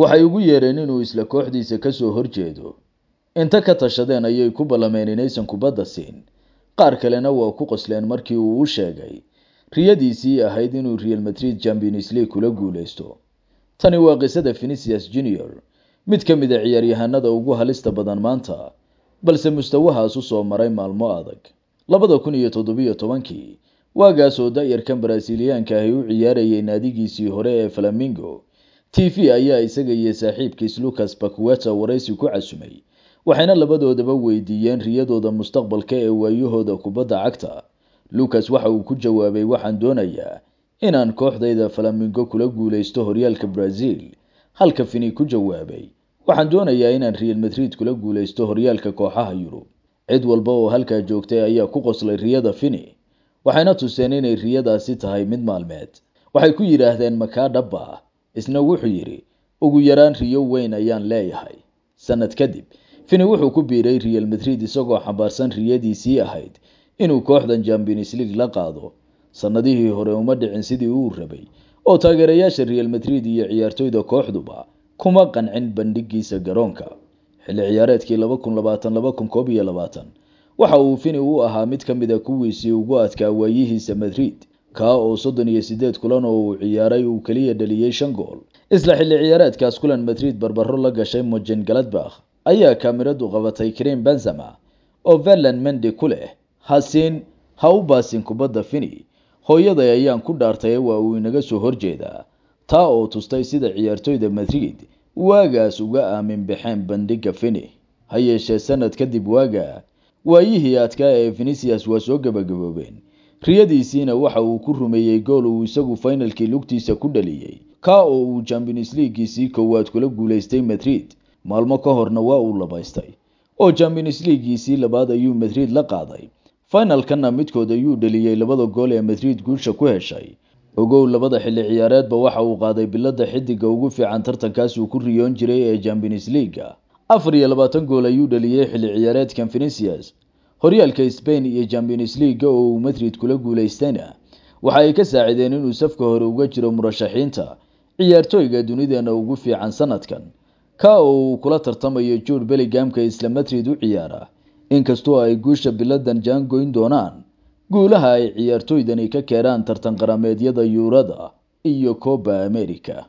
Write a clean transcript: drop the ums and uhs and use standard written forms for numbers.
waxay ugu yeereen inuu isla kooxdiisa ka soo horjeedo. Inta ka tashadeen ayay ku ballameen inaysan kubadda siin. Qaar kalena waa ku qosleen markii uu u sheegay riyadiisii ahayd inuu Real Madrid Champions League kula guuleysto. Tani waa qisada Vinicius Junior, mid ka mid ah ciyaaryahanada ugu halista badan maanta, balse mustawahaas u soo maray maalmo adag. 2017 waagaas oo da'yarkan Brazilianka ahi u ciyaarayay naadigiisii hore ee Flamengo, TV ayaa isaga iyo saaxiibkiis Lucas Paqueta waraysi ku casumay, waxayna labadoodaba weydiiyeen riyadooda mustaqbalka ee waayahooda kubadda cagta. Lucas waxa uu ku jawaabay, waxaan doonayaa inaan kooxdayda Flamengo kula guuleysto horyaalka Brazil, halka Vini ku jawaabay, waxaan doonayaa inaan Real Madrid kula guuleysto horyaalka kooxaha Yurub. Cid walba oo halkaa joogtay ayaa ku qoslay riyada Vini, waxayna tuseen inay riyadaasi tahay mid maalmeed. Waxay ku yiraahdeen makaa dhab ah. Isna wuxuu yiri, ugu yaraan riyo weyn ayaan leeyahay. Sanad kadib, Vini wuxuu ku biiray Real Madrid isagoo xambaarsan riyadiisii ahayd inuu kooxdan Champions League la qaado. Sanadihii hore uma dhicin sidii uu rabay, oo taageerayaasha Real Madrid iyo ciyaartoyda kooxduba kuma qancin bandhigiisa garoonka. Xilli ciyaareedkii 2020-2021 waxa uu Vini u ahaa mid ka mid ah kuwiisii ugu adkaa waayihiisa Madrid, ka oo 38 kulan oo uu ciyaaray uu kaliya dhaliyay 5 gool. Isla xilli ciyaareedkaas kulan Madrid barbaro la gashay Mönchengladbach ayaa kaamiradu qabatay Karim Benzema oo Ferland Mendy ku leh, hasin ha u baasin kubadda Vini, hooyaday ayaan ku dhaartay waa uu inaga soo horjeedaa. Taa oo tustay sida ciyaartoyda Madrid waagaas uga aamin baxeen bandhiga Vini. Ha yeeshee sanad kadib waayihii adkaa ee Vinicius waa soo gabagaboobeen. Riyadiisiina waxa uu ku rumeeyay gool uu isagu finalkii lugtiisa ku dhaliyay, ka oo uu Champions League-giisii koowaad kula guuleystay Madrid. Maalmo ka horna waa uu labaystay, oo Champions League-giisii labaad ayuu Madrid la qaaday. Finalkana midkood ayuu dhaliyay 2 gool ee Madrid guusha ku heshay. Ogow labada xilli ciyaareedba waxa uu qaaday biladda xidiga ugu fiican tartankaas uu ku riyoon jiray ee Champions League. 24 gool ayuu dhaliyay xilli ciyaareedkan Vinicius. Horyaalka Spain iyo Champions League oo uu Madrid kula guuleystayna waxa ay ka saacideen inuu safka hore uga jiro murashaxiinta ciyaartoyga dunida ugu fiican sanadkan, ka oo uu kula tartamayo Jude Bellingham ka isla Madrid u ciyaara. Inkastoo ay guusha biladan jaan goyn doonaan guulaha ay ciyaartoydani ka keenaan tartan qarameedyada Yurada iyo Copa America.